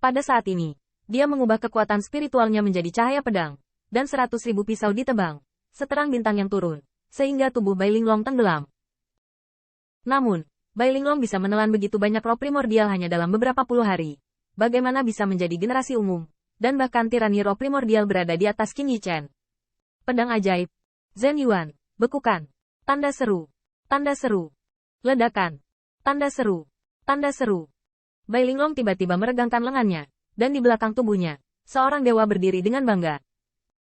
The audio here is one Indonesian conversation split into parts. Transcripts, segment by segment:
Pada saat ini, dia mengubah kekuatan spiritualnya menjadi cahaya pedang, dan 100.000 pisau ditebang, seterang bintang yang turun, sehingga tubuh Bai Linglong tenggelam. Namun, Bai Linglong bisa menelan begitu banyak roh primordial hanya dalam beberapa puluh hari. Bagaimana bisa menjadi generasi umum, dan bahkan tirani roh primordial berada di atas Qin Yichen. Pedang ajaib. Zhen Yuan, bekukan. Tanda seru. Tanda seru. Ledakan. Tanda seru. Tanda seru. Bai Linglong tiba-tiba meregangkan lengannya, dan di belakang tubuhnya, seorang dewa berdiri dengan bangga.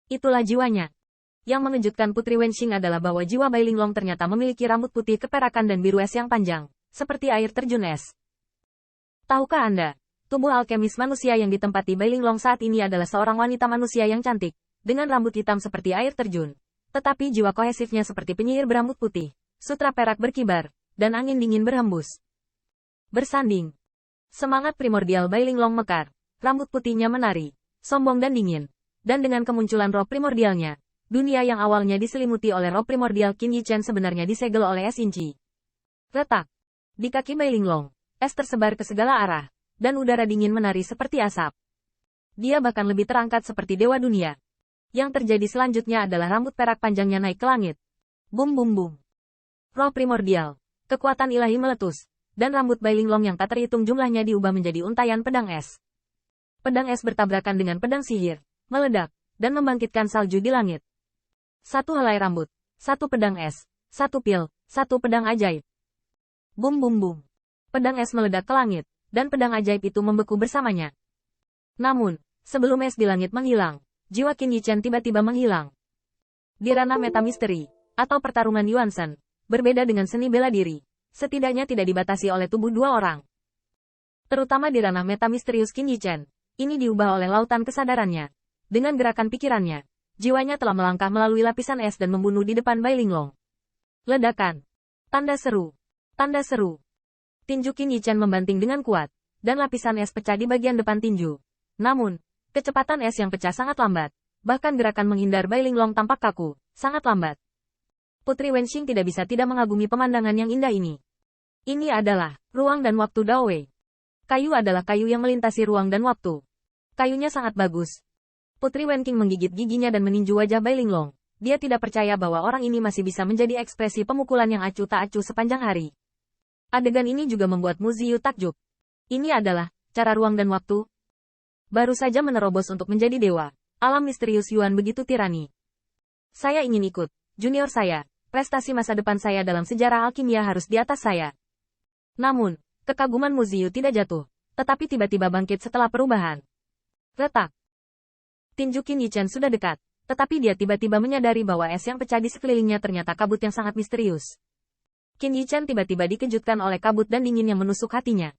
Itulah jiwanya. Yang mengejutkan Putri Wenxing adalah bahwa jiwa Bai Linglong ternyata memiliki rambut putih keperakan dan biru es yang panjang, seperti air terjun es. Tahukah Anda? Tubuh alkemis manusia yang ditempati Bai Linglong saat ini adalah seorang wanita manusia yang cantik, dengan rambut hitam seperti air terjun. Tetapi jiwa kohesifnya seperti penyihir berambut putih, sutra perak berkibar, dan angin dingin berhembus. Bersanding. Semangat primordial Bai Linglong mekar, rambut putihnya menari, sombong dan dingin. Dan dengan kemunculan roh primordialnya, dunia yang awalnya diselimuti oleh roh primordial Qin Yichen sebenarnya disegel oleh es inci. Retak. Di kaki Bai Linglong, es tersebar ke segala arah, dan udara dingin menari seperti asap. Dia bahkan lebih terangkat seperti dewa dunia. Yang terjadi selanjutnya adalah rambut perak panjangnya naik ke langit. Bum bum bum. Roh primordial, kekuatan ilahi meletus, dan rambut Bai Linglong yang tak terhitung jumlahnya diubah menjadi untayan pedang es. Pedang es bertabrakan dengan pedang sihir, meledak, dan membangkitkan salju di langit. Satu helai rambut, satu pedang es, satu pil, satu pedang ajaib. Bum bum bum. Pedang es meledak ke langit, dan pedang ajaib itu membeku bersamanya. Namun, sebelum es di langit menghilang, jiwa Qin Yichen tiba-tiba menghilang. Di ranah metamisteri, atau pertarungan Yuansen, berbeda dengan seni bela diri, setidaknya tidak dibatasi oleh tubuh dua orang. Terutama di ranah metamisterius Qin Yichen, ini diubah oleh lautan kesadarannya. Dengan gerakan pikirannya, jiwanya telah melangkah melalui lapisan es dan membunuh di depan Bai Linglong. Ledakan. Tanda seru. Tanda seru. Tinju Qin Yichen membanting dengan kuat, dan lapisan es pecah di bagian depan tinju. Namun, kecepatan es yang pecah sangat lambat, bahkan gerakan menghindar Bai Linglong tampak kaku, sangat lambat. Putri Wenxing tidak bisa tidak mengagumi pemandangan yang indah ini. Ini adalah ruang dan waktu Dao Wei. Kayu adalah kayu yang melintasi ruang dan waktu. Kayunya sangat bagus. Putri Wenqing menggigit giginya dan meninju wajah Bai Linglong. Dia tidak percaya bahwa orang ini masih bisa menjadi ekspresi pemukulan yang acuh tak acuh sepanjang hari. Adegan ini juga membuat Mu Ziyu takjub. Ini adalah cara ruang dan waktu. Baru saja menerobos untuk menjadi dewa. Alam misterius Yuan begitu tirani. Saya ingin ikut. Junior saya, prestasi masa depan saya dalam sejarah alkimia harus di atas saya. Namun, kekaguman Mu Ziyu tidak jatuh, tetapi tiba-tiba bangkit setelah perubahan. Retak. Tinju Qin Yichen sudah dekat, tetapi dia tiba-tiba menyadari bahwa es yang pecah di sekelilingnya ternyata kabut yang sangat misterius. Qin Yichen tiba-tiba dikejutkan oleh kabut dan dingin yang menusuk hatinya.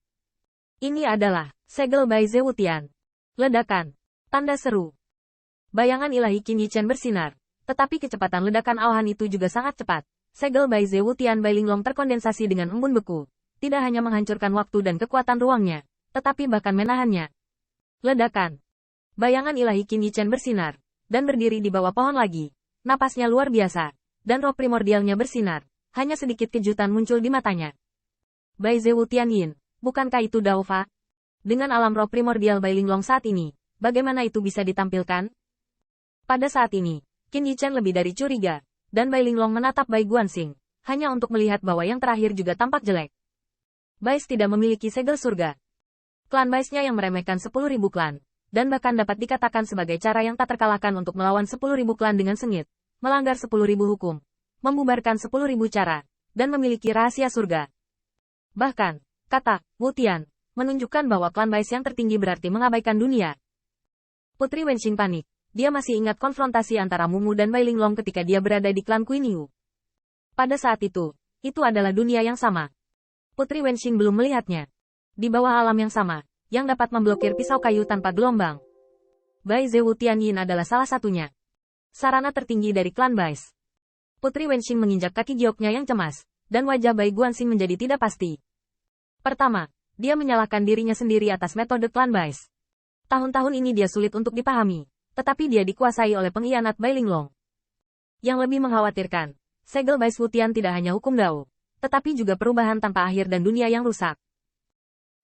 Ini adalah segel Bai Zewutian. Ledakan. Tanda seru. Bayangan ilahi Qin Yichen bersinar, tetapi kecepatan ledakan awan itu juga sangat cepat. Segel Bai Zewutian Bai Linglong terkondensasi dengan embun beku, tidak hanya menghancurkan waktu dan kekuatan ruangnya, tetapi bahkan menahannya. Ledakan. Bayangan ilahi Qin Yichen bersinar, dan berdiri di bawah pohon lagi. Napasnya luar biasa, dan roh primordialnya bersinar. Hanya sedikit kejutan muncul di matanya. Bai Zewutian Yin, bukankah itu Dao Fa? Dengan alam roh primordial Bai Linglong saat ini, bagaimana itu bisa ditampilkan? Pada saat ini, Qin Yichen lebih dari curiga, dan Bai Linglong menatap Bai Guanxing, hanya untuk melihat bahwa yang terakhir juga tampak jelek. Bais tidak memiliki segel surga. Klan Baisnya yang meremehkan 10.000 klan, dan bahkan dapat dikatakan sebagai cara yang tak terkalahkan untuk melawan 10.000 klan dengan sengit, melanggar 10.000 hukum, membubarkan 10.000 cara, dan memiliki rahasia surga. Bahkan, kata Wu Tian, menunjukkan bahwa klan Bais yang tertinggi berarti mengabaikan dunia. Putri Wenxing panik. Dia masih ingat konfrontasi antara Mumu dan Bai Linglong ketika dia berada di klan Kuiniu. Pada saat itu adalah dunia yang sama. Putri Wenxing belum melihatnya. Di bawah alam yang sama, yang dapat memblokir pisau kayu tanpa gelombang. Bai Zewutian Yin adalah salah satunya. Sarana tertinggi dari klan Bais. Putri Wenxing menginjak kaki gioknya yang cemas, dan wajah Bai Guanxing menjadi tidak pasti. Pertama, dia menyalahkan dirinya sendiri atas metode klan Bais. Tahun-tahun ini dia sulit untuk dipahami, tetapi dia dikuasai oleh pengkhianat Bai Linglong. Yang lebih mengkhawatirkan, segel Bais Wutian tidak hanya hukum Dao, tetapi juga perubahan tanpa akhir dan dunia yang rusak.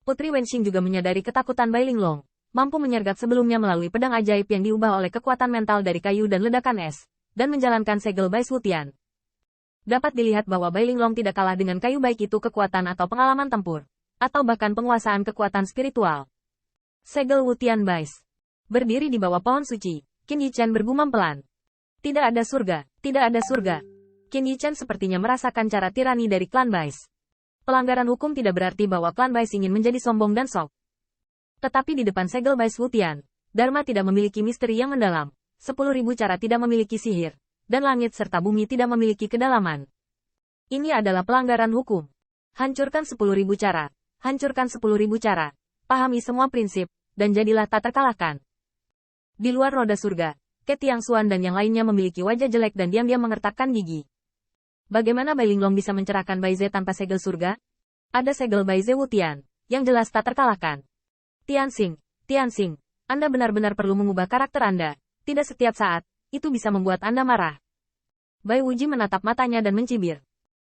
Putri Wenxing juga menyadari ketakutan Bai Linglong, mampu menyergap sebelumnya melalui pedang ajaib yang diubah oleh kekuatan mental dari kayu dan ledakan es, dan menjalankan segel Bai Wutian. Dapat dilihat bahwa Bai Linglong tidak kalah dengan kayu baik itu kekuatan atau pengalaman tempur, atau bahkan penguasaan kekuatan spiritual. Segel Wutian Bais. Berdiri di bawah pohon suci, Qin Yichen bergumam pelan. Tidak ada surga, tidak ada surga. Qin Yichen sepertinya merasakan cara tirani dari klan Bais. Pelanggaran hukum tidak berarti bahwa klan Bais ingin menjadi sombong dan sok. Tetapi di depan segel Bais Wutian, Dharma tidak memiliki misteri yang mendalam, 10.000 cara tidak memiliki sihir, dan langit serta bumi tidak memiliki kedalaman. Ini adalah pelanggaran hukum. Hancurkan 10.000 cara, hancurkan 10.000 cara, pahami semua prinsip, dan jadilah tak terkalahkan. Di luar roda surga, Ke Tiangxuan dan yang lainnya memiliki wajah jelek dan diam-diam mengertakkan gigi. Bagaimana Bai Linglong bisa mencerahkan Bai Ze tanpa segel surga? Ada segel Bai Ze Wutian, yang jelas tak terkalahkan. Tianxing, Anda benar-benar perlu mengubah karakter Anda. Tidak setiap saat, itu bisa membuat Anda marah. Bai Wuji menatap matanya dan mencibir.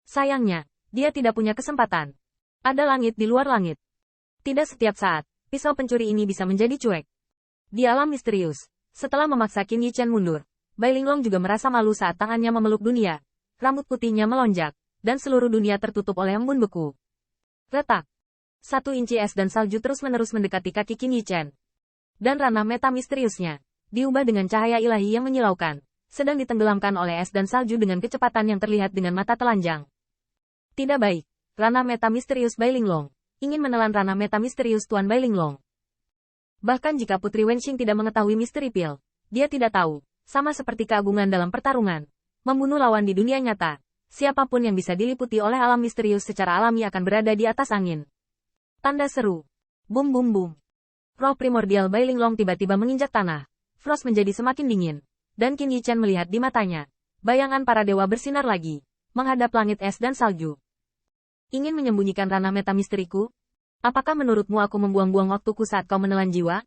Sayangnya, dia tidak punya kesempatan. Ada langit di luar langit. Tidak setiap saat, pisau pencuri ini bisa menjadi cuek. Di alam misterius, setelah memaksa Qin Yichen mundur, Bai Linglong juga merasa malu saat tangannya memeluk dunia. Rambut putihnya melonjak, dan seluruh dunia tertutup oleh embun beku. Retak. 1 inci es dan salju terus-menerus mendekati kaki Qin Yichen. Dan ranah meta misteriusnya, diubah dengan cahaya ilahi yang menyilaukan, sedang ditenggelamkan oleh es dan salju dengan kecepatan yang terlihat dengan mata telanjang. Tidak baik, ranah meta misterius Bai Linglong, ingin menelan ranah meta misterius Tuan Bai Linglong. Bahkan jika Putri Wenxing tidak mengetahui misteri pil, dia tidak tahu, sama seperti keagungan dalam pertarungan. Membunuh lawan di dunia nyata, siapapun yang bisa diliputi oleh alam misterius secara alami akan berada di atas angin. Tanda seru. Bum bum bum. Roh primordial Bai Linglong tiba-tiba menginjak tanah. Frost menjadi semakin dingin, dan Qin Yichen melihat di matanya. Bayangan para dewa bersinar lagi, menghadap langit es dan salju. Ingin menyembunyikan ranah meta misteriku? Apakah menurutmu aku membuang-buang waktuku saat kau menelan jiwa?